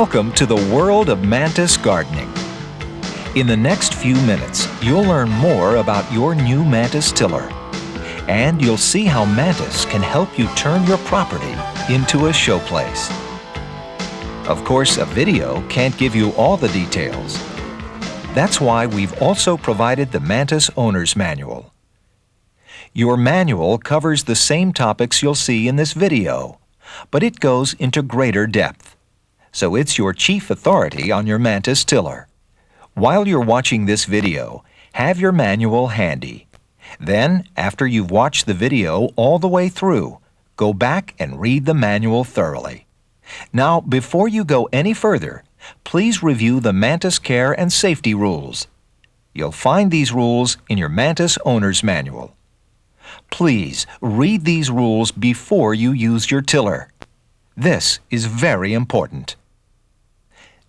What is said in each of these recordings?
Welcome to the world of Mantis gardening. In the next few minutes, you'll learn more about your new Mantis tiller. And you'll see how Mantis can help you turn your property into a showplace. Of course, a video can't give you all the details. That's why we've also provided the Mantis Owner's Manual. Your manual covers the same topics you'll see in this video, but it goes into greater depth. So it's your chief authority on your Mantis tiller. While you're watching this video, have your manual handy. Then, after you've watched the video all the way through, go back and read the manual thoroughly. Now, before you go any further, please review the Mantis care and safety rules. You'll find these rules in your Mantis Owner's Manual. Please read these rules before you use your tiller. This is very important.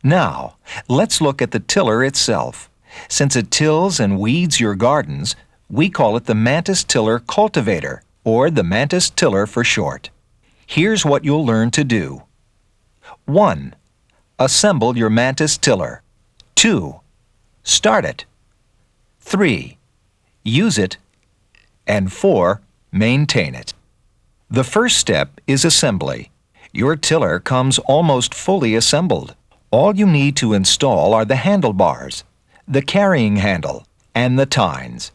Now, let's look at the tiller itself. Since it tills and weeds your gardens, we call it the Mantis Tiller Cultivator, or the Mantis Tiller for short. Here's what you'll learn to do. 1. Assemble your Mantis tiller. 2. Start it. 3. Use it. And 4. Maintain it. The first step is assembly. Your tiller comes almost fully assembled. All you need to install are the handlebars, the carrying handle, and the tines.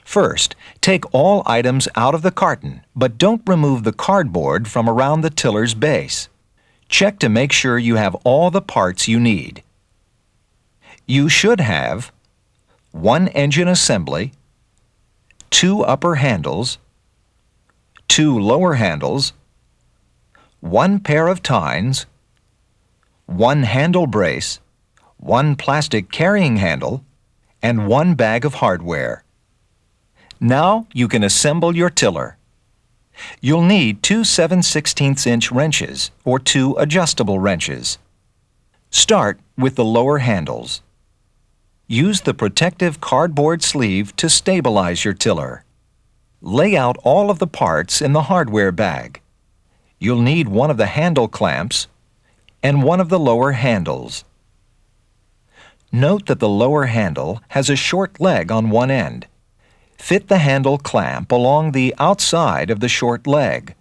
First, take all items out of the carton, but don't remove the cardboard from around the tiller's base. Check to make sure you have all the parts you need. You should have 1 engine assembly, 2 upper handles, 2 lower handles, 1 pair of tines, 1 handle brace, 1 plastic carrying handle, and 1 bag of hardware. Now you can assemble your tiller. You'll need 2 7/16" wrenches or 2 adjustable wrenches. Start with the lower handles. Use the protective cardboard sleeve to stabilize your tiller. Lay out all of the parts in the hardware bag. You'll need one of the handle clamps and one of the lower handles. Note that the lower handle has a short leg on one end. Fit the handle clamp along the outside of the short leg.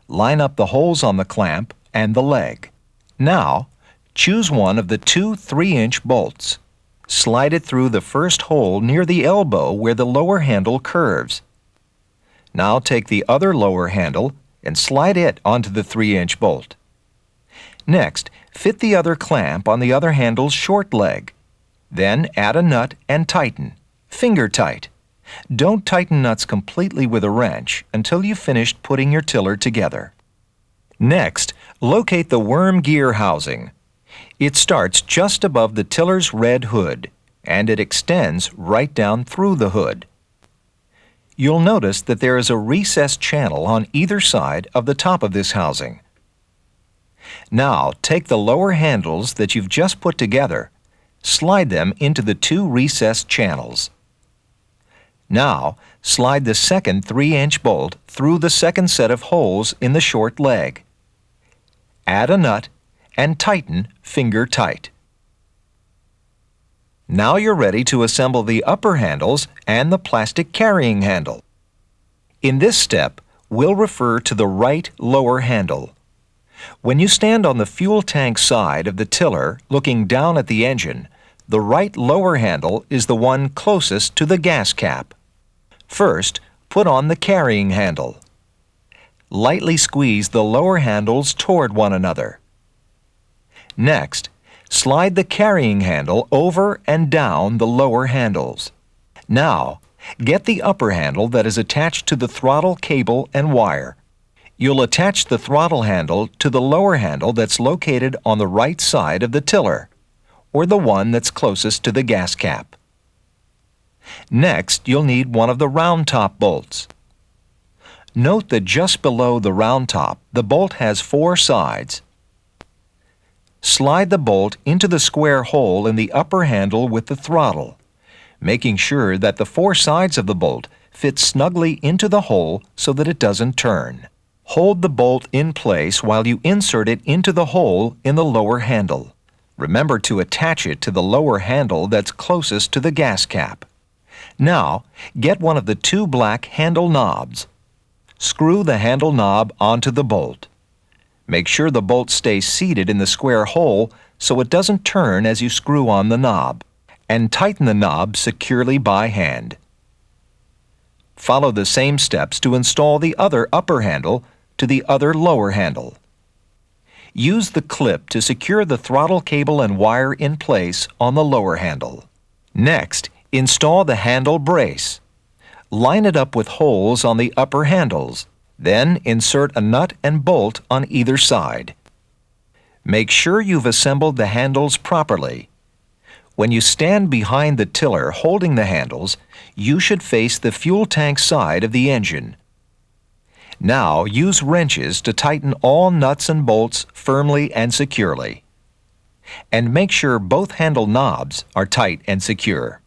Line up the holes on the clamp and the leg. Now, choose one of the 2 3-inch bolts. Slide it through the first hole near the elbow where the lower handle curves. Now take the other lower handle and slide it onto the 3-inch bolt. Next, fit the other clamp on the other handle's short leg. Then add a nut and tighten, finger tight. Don't tighten nuts completely with a wrench until you've finished putting your tiller together. Next, locate the worm gear housing. It starts just above the tiller's red hood, and it extends right down through the hood. You'll notice that there is a recessed channel on either side of the top of this housing. Now, take the lower handles that you've just put together, slide them into the 2 recessed channels. Now, slide the second 3-inch bolt through the second set of holes in the short leg. Add a nut and tighten finger tight. Now you're ready to assemble the upper handles and the plastic carrying handle. In this step, we'll refer to the right lower handle. When you stand on the fuel tank side of the tiller looking down at the engine, the right lower handle is the one closest to the gas cap. First, put on the carrying handle. Lightly squeeze the lower handles toward one another. Next, slide the carrying handle over and down the lower handles. Now, get the upper handle that is attached to the throttle cable and wire. You'll attach the throttle handle to the lower handle that's located on the right side of the tiller, or the one that's closest to the gas cap. Next, you'll need one of the round top bolts. Note that just below the round top, the bolt has 4 sides. Slide the bolt into the square hole in the upper handle with the throttle, making sure that the 4 sides of the bolt fit snugly into the hole so that it doesn't turn. Hold the bolt in place while you insert it into the hole in the lower handle. Remember to attach it to the lower handle that's closest to the gas cap. Now, get one of the two black handle knobs. Screw the handle knob onto the bolt. Make sure the bolt stays seated in the square hole so it doesn't turn as you screw on the knob, and tighten the knob securely by hand. Follow the same steps to install the other upper handle to the other lower handle. Use the clip to secure the throttle cable and wire in place on the lower handle. Next, install the handle brace. Line it up with holes on the upper handles. Then insert a nut and bolt on either side. Make sure you've assembled the handles properly. When you stand behind the tiller holding the handles, you should face the fuel tank side of the engine. Now use wrenches to tighten all nuts and bolts firmly and securely. And make sure both handle knobs are tight and secure.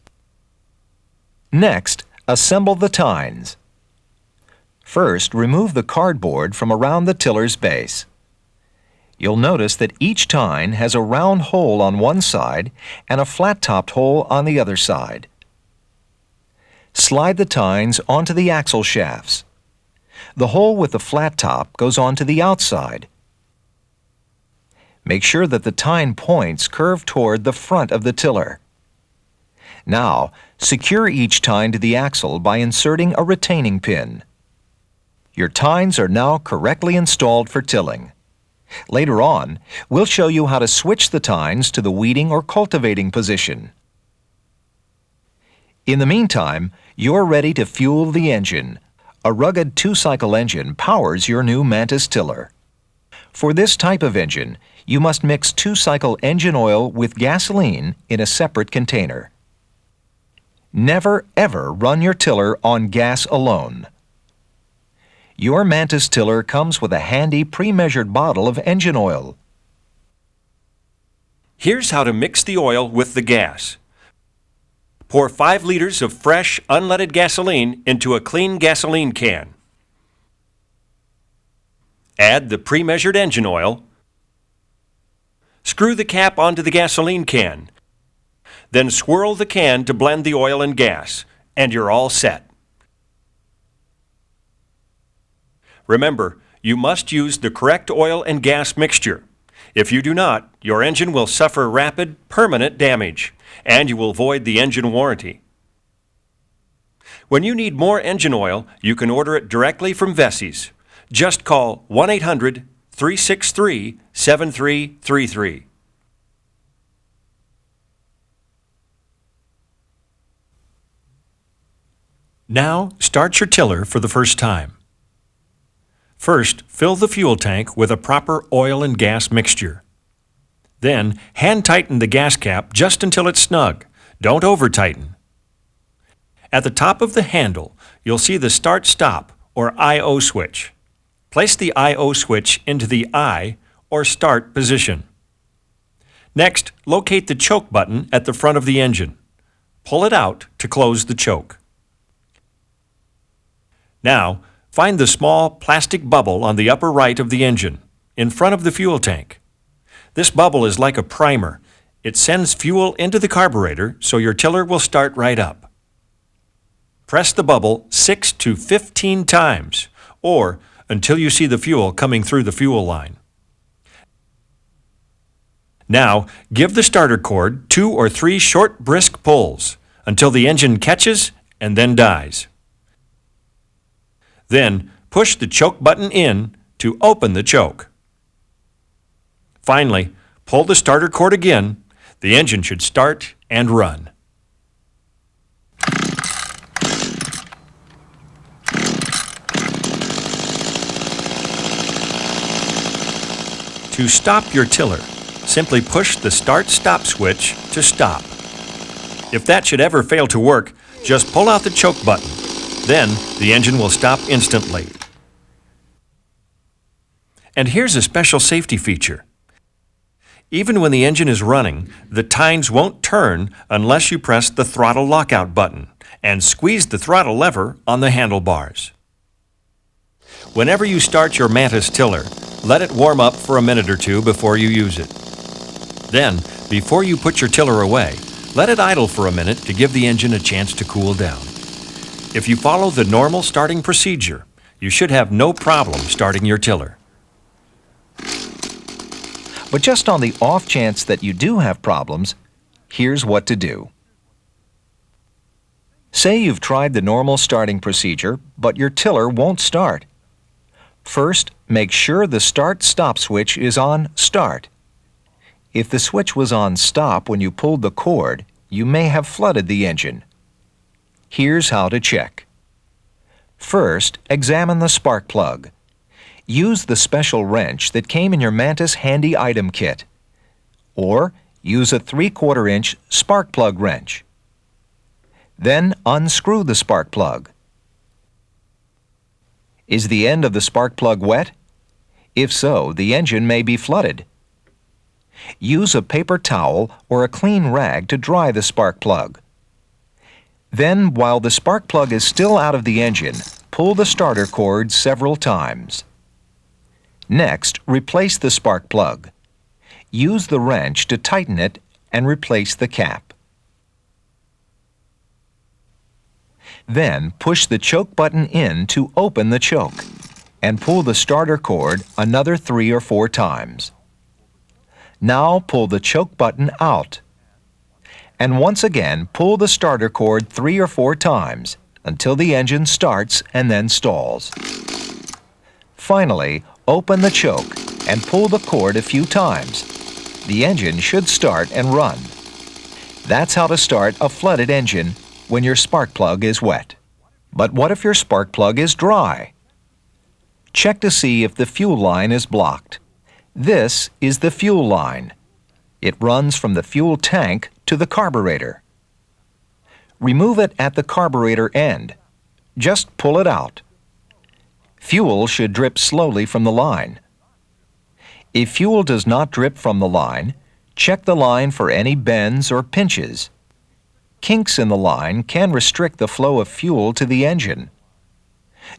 Next, assemble the tines. First, remove the cardboard from around the tiller's base. You'll notice that each tine has a round hole on one side and a flat-topped hole on the other side. Slide the tines onto the axle shafts. The hole with the flat top goes onto the outside. Make sure that the tine points curve toward the front of the tiller. Now, secure each tine to the axle by inserting a retaining pin. Your tines are now correctly installed for tilling. Later on, we'll show you how to switch the tines to the weeding or cultivating position. In the meantime, you're ready to fuel the engine. A rugged two-cycle engine powers your new Mantis tiller. For this type of engine, you must mix two-cycle engine oil with gasoline in a separate container. Never ever run your tiller on gas alone. Your Mantis tiller comes with a handy pre-measured bottle of engine oil. Here's how to mix the oil with the gas. Pour 5 liters of fresh, unleaded gasoline into a clean gasoline can. Add the pre-measured engine oil. Screw the cap onto the gasoline can. Then swirl the can to blend the oil and gas, and you're all set. Remember, you must use the correct oil and gas mixture. If you do not, your engine will suffer rapid, permanent damage, and you will void the engine warranty. When you need more engine oil, you can order it directly from Veseys. Just call 1-800-363-7333. Now, start your tiller for the first time. First, fill the fuel tank with a proper oil and gas mixture. Then, hand tighten the gas cap just until it's snug. Don't over-tighten. At the top of the handle, you'll see the Start-Stop or I/O switch. Place the I/O switch into the I or Start position. Next, locate the choke button at the front of the engine. Pull it out to close the choke. Now, find the small plastic bubble on the upper right of the engine, in front of the fuel tank. This bubble is like a primer. It sends fuel into the carburetor so your tiller will start right up. Press the bubble 6 to 15 times, or until you see the fuel coming through the fuel line. Now, give the starter cord 2 or 3 short, brisk pulls until the engine catches and then dies. Then, push the choke button in to open the choke. Finally, pull the starter cord again. The engine should start and run. To stop your tiller, simply push the Start-Stop switch to stop. If that should ever fail to work, just pull out the choke button. Then, the engine will stop instantly. And here's a special safety feature. Even when the engine is running, the tines won't turn unless you press the throttle lockout button and squeeze the throttle lever on the handlebars. Whenever you start your Mantis tiller, let it warm up for a minute or two before you use it. Then, before you put your tiller away, let it idle for a minute to give the engine a chance to cool down. If you follow the normal starting procedure, you should have no problem starting your tiller. But just on the off chance that you do have problems, here's what to do. Say you've tried the normal starting procedure, but your tiller won't start. First, make sure the start-stop switch is on start. If the switch was on stop when you pulled the cord, you may have flooded the engine. Here's how to check. First, examine the spark plug. Use the special wrench that came in your Mantis handy item kit. Or use a 3/4 inch spark plug wrench. Then unscrew the spark plug. Is the end of the spark plug wet? If so, the engine may be flooded. Use a paper towel or a clean rag to dry the spark plug. Then, while the spark plug is still out of the engine, pull the starter cord several times. Next, replace the spark plug. Use the wrench to tighten it and replace the cap. Then, push the choke button in to open the choke and pull the starter cord another 3 or 4 times. Now pull the choke button out. And once again, pull the starter cord 3 or 4 times until the engine starts and then stalls. Finally, open the choke and pull the cord a few times. The engine should start and run. That's how to start a flooded engine when your spark plug is wet. But what if your spark plug is dry? Check to see if the fuel line is blocked. This is the fuel line. It runs from the fuel tank to the carburetor. Remove it at the carburetor end. Just pull it out. Fuel should drip slowly from the line. If fuel does not drip from the line, check the line for any bends or pinches. Kinks in the line can restrict the flow of fuel to the engine.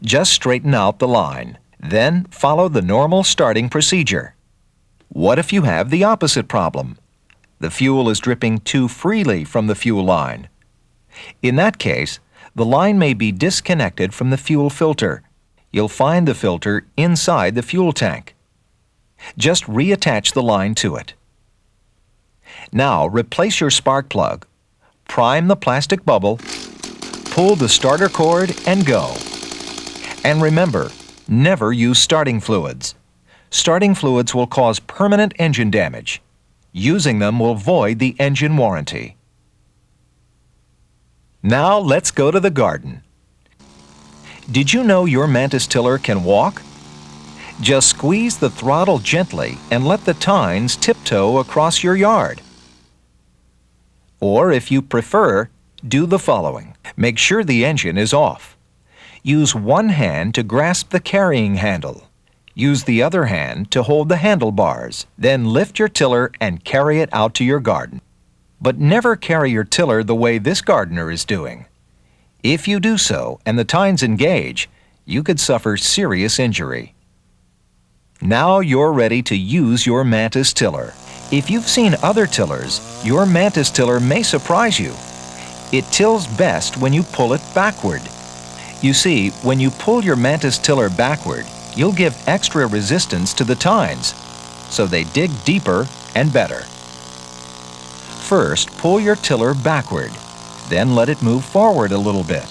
Just straighten out the line, then follow the normal starting procedure. What if you have the opposite problem? The fuel is dripping too freely from the fuel line. In that case, the line may be disconnected from the fuel filter. You'll find the filter inside the fuel tank. Just reattach the line to it. Now replace your spark plug. Prime the plastic bubble, pull the starter cord and go. And remember, never use starting fluids. Starting fluids will cause permanent engine damage. Using them will void the engine warranty. Now let's go to the garden. Did you know your Mantis tiller can walk? Just squeeze the throttle gently and let the tines tiptoe across your yard. Or if you prefer, do the following. Make sure the engine is off. Use one hand to grasp the carrying handle. Use the other hand to hold the handlebars. Then lift your tiller and carry it out to your garden. But never carry your tiller the way this gardener is doing. If you do so and the tines engage, you could suffer serious injury. Now you're ready to use your Mantis tiller. If you've seen other tillers, your Mantis tiller may surprise you. It tills best when you pull it backward. You see, when you pull your Mantis tiller backward, you'll give extra resistance to the tines, so they dig deeper and better. First, pull your tiller backward. Then let it move forward a little bit.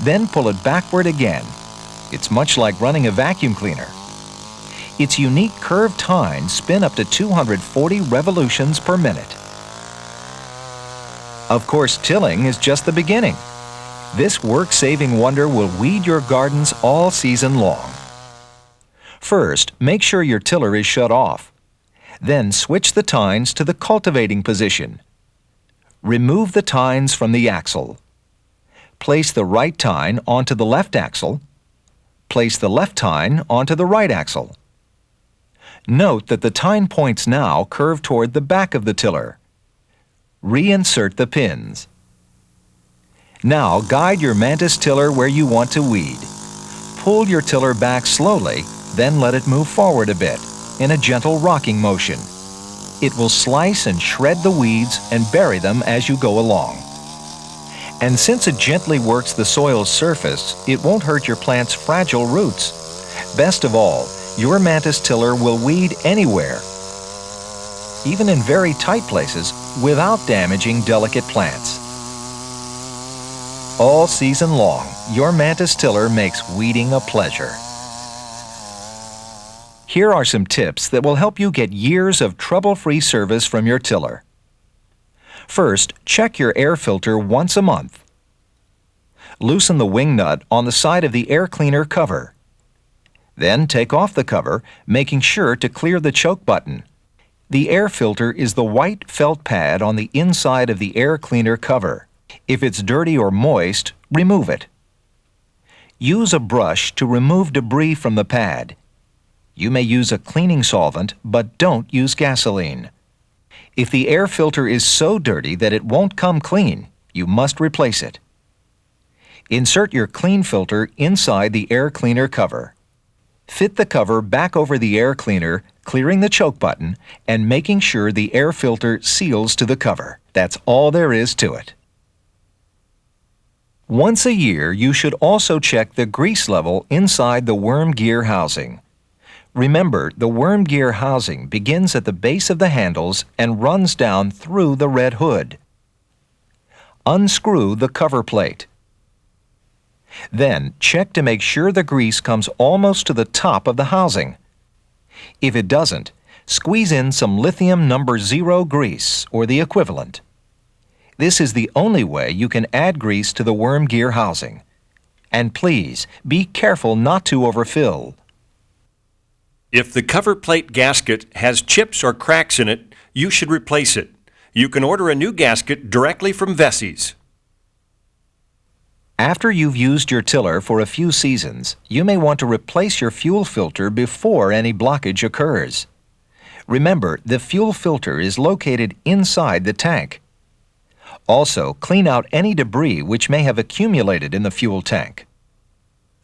Then pull it backward again. It's much like running a vacuum cleaner. Its unique curved tines spin up to 240 revolutions per minute. Of course, tilling is just the beginning. This work-saving wonder will weed your gardens all season long. First, make sure your tiller is shut off. Then switch the tines to the cultivating position. Remove the tines from the axle. Place the right tine onto the left axle. Place the left tine onto the right axle. Note that the tine points now curve toward the back of the tiller. Reinsert the pins. Now guide your Mantis tiller where you want to weed. pull your tiller back slowly, then let it move forward a bit in a gentle rocking motion. It will slice and shred the weeds and bury them as you go along. And since it gently works the soil's surface, it won't hurt your plant's fragile roots. Best of all, your Mantis tiller will weed anywhere, even in very tight places, without damaging delicate plants. All season long, your Mantis tiller makes weeding a pleasure. Here are some tips that will help you get years of trouble-free service from your tiller. First, check your air filter once a month. Loosen the wing nut on the side of the air cleaner cover. Then take off the cover, making sure to clear the choke button. The air filter is the white felt pad on the inside of the air cleaner cover. If it's dirty or moist, remove it. Use a brush to remove debris from the pad. You may use a cleaning solvent, but don't use gasoline. If the air filter is so dirty that it won't come clean, you must replace it. Insert your clean filter inside the air cleaner cover. Fit the cover back over the air cleaner, clearing the choke button and making sure the air filter seals to the cover. That's all there is to it. Once a year, you should also check the grease level inside the worm gear housing. Remember, the worm gear housing begins at the base of the handles and runs down through the red hood. Unscrew the cover plate. Then, check to make sure the grease comes almost to the top of the housing. If it doesn't, squeeze in some lithium number 0 grease, or the equivalent. This is the only way you can add grease to the worm gear housing. And please, be careful not to overfill. If the cover plate gasket has chips or cracks in it, you should replace it. You can order a new gasket directly from Veseys. After you've used your tiller for a few seasons, you may want to replace your fuel filter before any blockage occurs. Remember, the fuel filter is located inside the tank. Also, clean out any debris which may have accumulated in the fuel tank.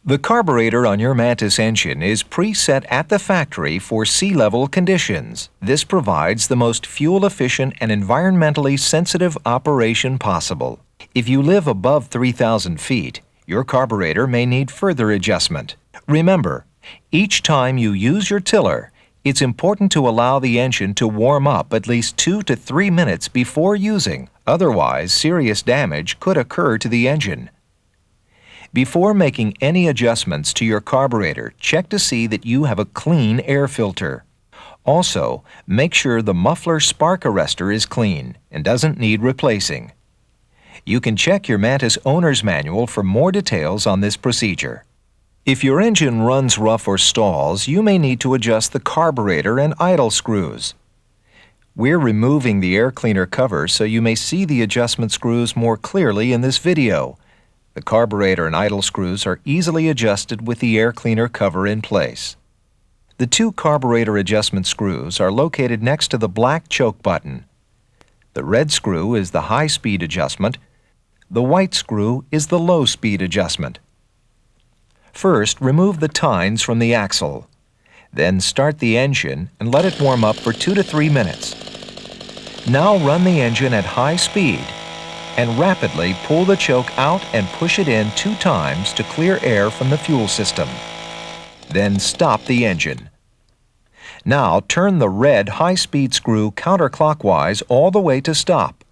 The carburetor on your Mantis engine is preset at the factory for sea-level conditions. This provides the most fuel-efficient and environmentally sensitive operation possible. If you live above 3,000 feet, your carburetor may need further adjustment. Remember, each time you use your tiller, it's important to allow the engine to warm up at least 2 to 3 minutes before using. Otherwise, serious damage could occur to the engine. Before making any adjustments to your carburetor, check to see that you have a clean air filter. Also, make sure the muffler spark arrestor is clean and doesn't need replacing. You can check your Mantis owner's manual for more details on this procedure. If your engine runs rough or stalls, you may need to adjust the carburetor and idle screws. We're removing the air cleaner cover so you may see the adjustment screws more clearly in this video. The carburetor and idle screws are easily adjusted with the air cleaner cover in place. The 2 carburetor adjustment screws are located next to the black choke button. The red screw is the high-speed adjustment. The white screw is the low-speed adjustment. First, remove the tines from the axle. Then start the engine and let it warm up for 2 to 3 minutes. Now run the engine at high speed and rapidly pull the choke out and push it in 2 times to clear air from the fuel system. Then stop the engine. Now turn the red high-speed screw counterclockwise all the way to stop.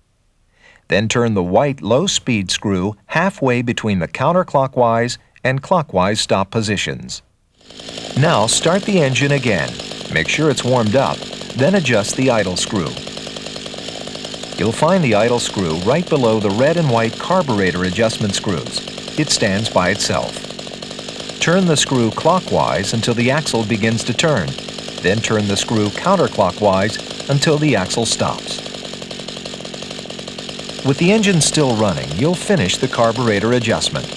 Then turn the white low-speed screw halfway between the counterclockwise and clockwise stop positions. Now start the engine again. Make sure it's warmed up, then adjust the idle screw. You'll find the idle screw right below the red and white carburetor adjustment screws. It stands by itself. Turn the screw clockwise until the axle begins to turn. Then turn the screw counterclockwise until the axle stops. With the engine still running, you'll finish the carburetor adjustment.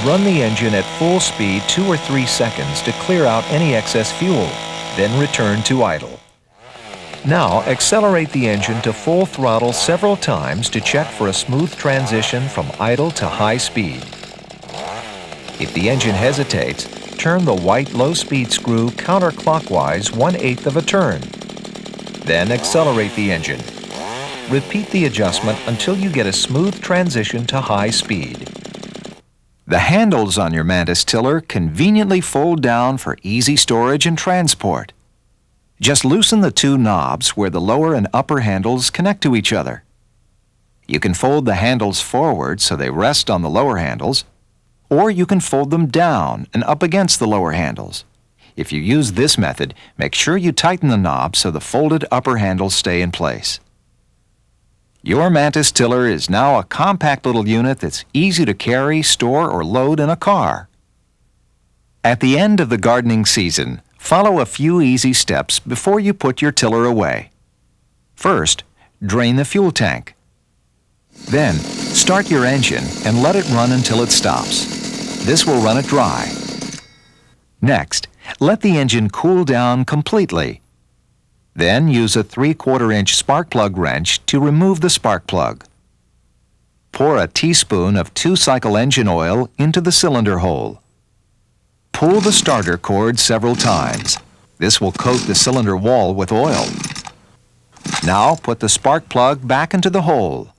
Run the engine at full speed 2 or 3 seconds to clear out any excess fuel, then return to idle. Now accelerate the engine to full throttle several times to check for a smooth transition from idle to high speed. If the engine hesitates, turn the white low-speed screw counterclockwise 1/8 of a turn. Then accelerate the engine. Repeat the adjustment until you get a smooth transition to high speed. The handles on your Mantis tiller conveniently fold down for easy storage and transport. Just loosen the two knobs where the lower and upper handles connect to each other. You can fold the handles forward so they rest on the lower handles, or you can fold them down and up against the lower handles. If you use this method, make sure you tighten the knob so the folded upper handles stay in place. Your Mantis tiller is now a compact little unit that's easy to carry, store, or load in a car. At the end of the gardening season, follow a few easy steps before you put your tiller away. First, drain the fuel tank. Then, start your engine and let it run until it stops. This will run it dry. Next, let the engine cool down completely. Then use a 3/4 inch spark plug wrench to remove the spark plug. Pour a teaspoon of 2-cycle engine oil into the cylinder hole. Pull the starter cord several times. This will coat the cylinder wall with oil. Now put the spark plug back into the hole.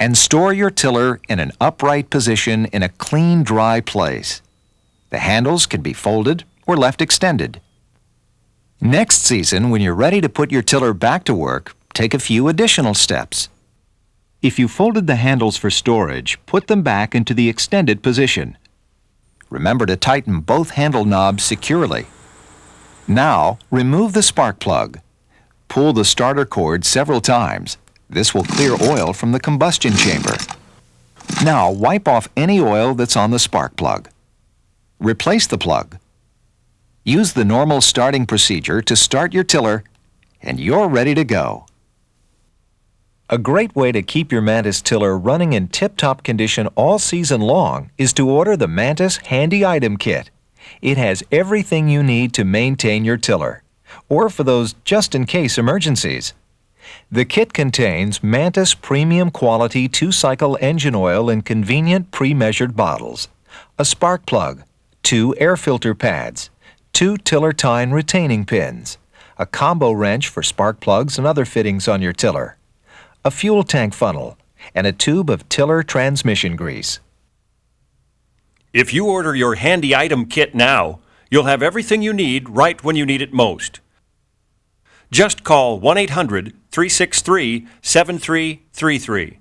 And store your tiller in an upright position in a clean, dry place. The handles can be folded or left extended. Next season, when you're ready to put your tiller back to work, take a few additional steps. If you folded the handles for storage, put them back into the extended position. Remember to tighten both handle knobs securely. Now, remove the spark plug. Pull the starter cord several times. This will clear oil from the combustion chamber. Now, wipe off any oil that's on the spark plug. Replace the plug. Use the normal starting procedure to start your tiller, and you're ready to go. A great way to keep your Mantis tiller running in tip-top condition all season long is to order the Mantis Handy Item Kit. It has everything you need to maintain your tiller, or for those just-in-case emergencies. The kit contains Mantis premium quality 2-cycle engine oil in convenient pre-measured bottles, a spark plug, 2 air filter pads, 2 tiller tine retaining pins, a combo wrench for spark plugs and other fittings on your tiller, a fuel tank funnel, and a tube of tiller transmission grease. If you order your handy item kit now, you'll have everything you need right when you need it most. Just call 1-800-363-7333.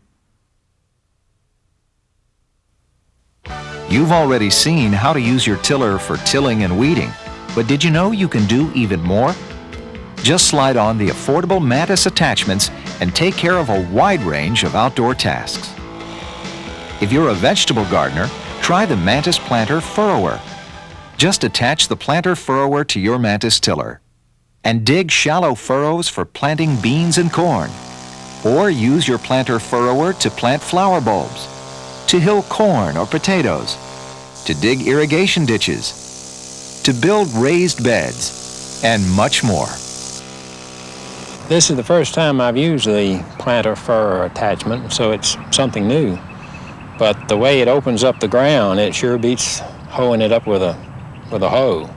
You've already seen how to use your tiller for tilling and weeding, but did you know you can do even more? Just slide on the affordable Mantis attachments and take care of a wide range of outdoor tasks. If you're a vegetable gardener, try the Mantis Planter Furrower. Just attach the planter furrower to your Mantis tiller and dig shallow furrows for planting beans and corn. Or use your planter furrower to plant flower bulbs, to hill corn or potatoes, to dig irrigation ditches, to build raised beds, and much more. This is the first time I've used the planter furrower attachment, so it's something new. But the way it opens up the ground, it sure beats hoeing it up with a hoe.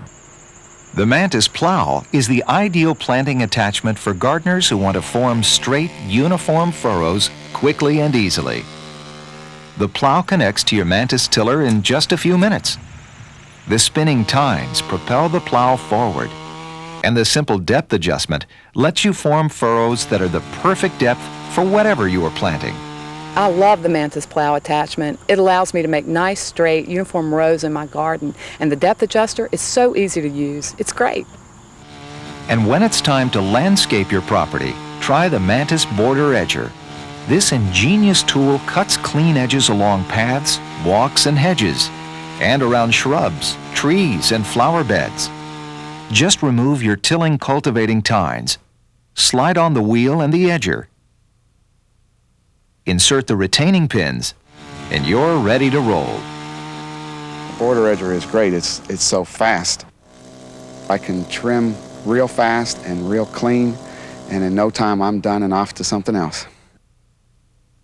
The Mantis Plow is the ideal planting attachment for gardeners who want to form straight, uniform furrows quickly and easily. The plow connects to your Mantis tiller in just a few minutes. The spinning tines propel the plow forward, and the simple depth adjustment lets you form furrows that are the perfect depth for whatever you are planting. I love the Mantis plow attachment. It allows me to make nice, straight, uniform rows in my garden, and the depth adjuster is so easy to use. It's great. And when it's time to landscape your property, try the Mantis Border Edger. This ingenious tool cuts clean edges along paths, walks, and hedges, and around shrubs, trees, and flower beds. Just remove your tilling cultivating tines, slide on the wheel and the edger, insert the retaining pins, and you're ready to roll. The border edger is great. It's so fast. I can trim real fast and real clean, and in no time I'm done and off to something else.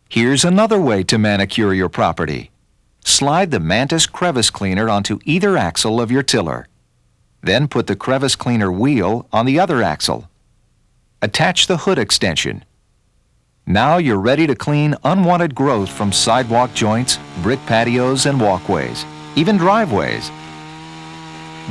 Here's another way to manicure your property. slide the Mantis crevice cleaner onto either axle of your tiller. Then put the crevice cleaner wheel on the other axle. Attach the hood extension. Now you're ready to clean unwanted growth from sidewalk joints, brick patios, and walkways, even driveways.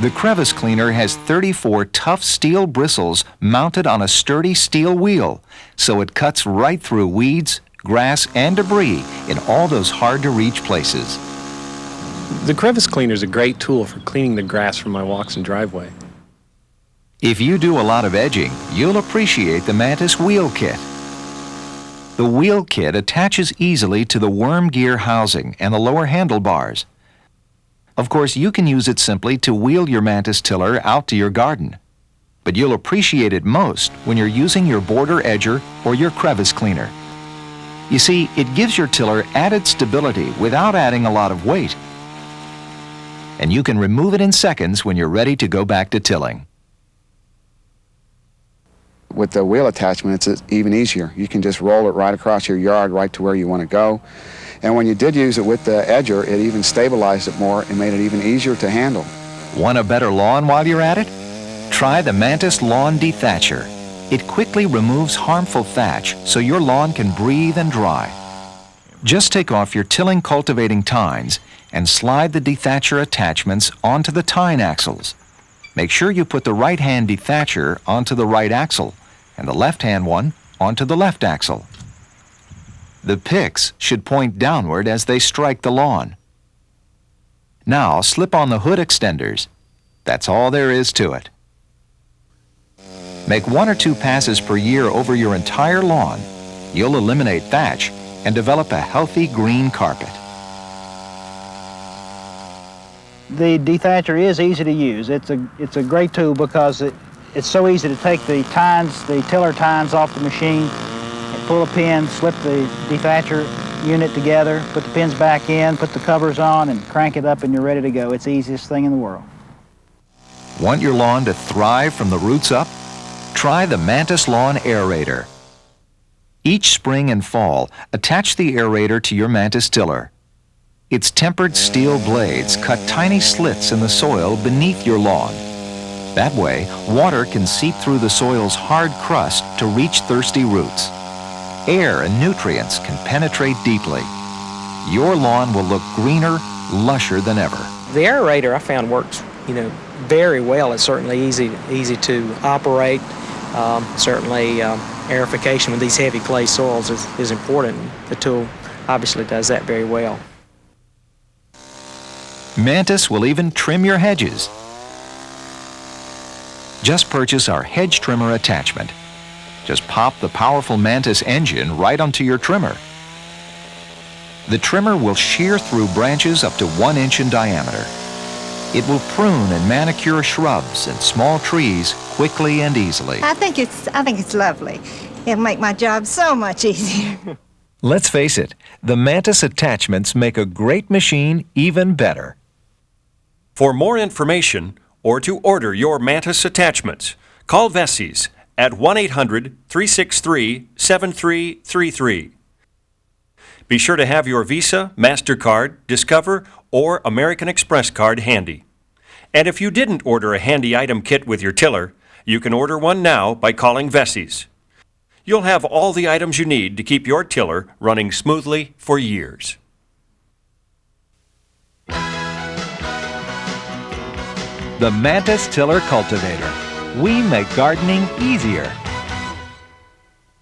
The crevice cleaner has 34 tough steel bristles mounted on a sturdy steel wheel, so it cuts right through weeds, grass, and debris in all those hard-to-reach places. The crevice cleaner is a great tool for cleaning the grass from my walks and driveway. If you do a lot of edging, you'll appreciate the Mantis wheel kit. The wheel kit attaches easily to the worm gear housing and the lower handlebars. Of course, you can use it simply to wheel your Mantis tiller out to your garden. But you'll appreciate it most when you're using your border edger or your crevice cleaner. You see, it gives your tiller added stability without adding a lot of weight. And you can remove it in seconds when you're ready to go back to tilling. With the wheel attachment, it's even easier. You can just roll it right across your yard, right to where you want to go. And when you did use it with the edger, it even stabilized it more and made it even easier to handle. Want a better lawn while you're at it? Try the Mantis Lawn Dethatcher. It quickly removes harmful thatch so your lawn can breathe and dry. Just take off your tilling cultivating tines and slide the dethatcher attachments onto the tine axles. Make sure you put the right-hand dethatcher onto the right axle and the left-hand one onto the left axle. The picks should point downward as they strike the lawn. Now slip on the hood extenders. That's all there is to it. Make 1 or 2 passes per year over your entire lawn. You'll eliminate thatch and develop a healthy green carpet. The dethatcher is easy to use. It's a great tool because it's so easy to take the tines, the tiller tines off the machine, and pull a pin, slip the dethatcher unit together, put the pins back in, put the covers on, and crank it up, and you're ready to go. It's the easiest thing in the world. Want your lawn to thrive from the roots up? Try the Mantis Lawn Aerator. Each spring and fall, attach the aerator to your Mantis tiller. Its tempered steel blades cut tiny slits in the soil beneath your lawn. That way, water can seep through the soil's hard crust to reach thirsty roots. Air and nutrients can penetrate deeply. Your lawn will look greener, lusher than ever. The aerator I found works, very well. It's certainly easy to operate. Certainly, aerification with these heavy clay soils is important. The tool obviously does that very well. Mantis will even trim your hedges. Just purchase our hedge trimmer attachment. Just pop the powerful Mantis engine right onto your trimmer. The trimmer will shear through branches up to 1 inch in diameter. It will prune and manicure shrubs and small trees quickly and easily. I think it's lovely. It'll make my job so much easier. Let's face it, the Mantis attachments make a great machine even better. For more information or to order your Mantis attachments, call Veseys at 1-800-363-7333. Be sure to have your Visa, MasterCard, Discover, or American Express card handy. And if you didn't order a handy item kit with your tiller, you can order one now by calling Veseys. You'll have all the items you need to keep your tiller running smoothly for years. The Mantis Tiller Cultivator. We make gardening easier.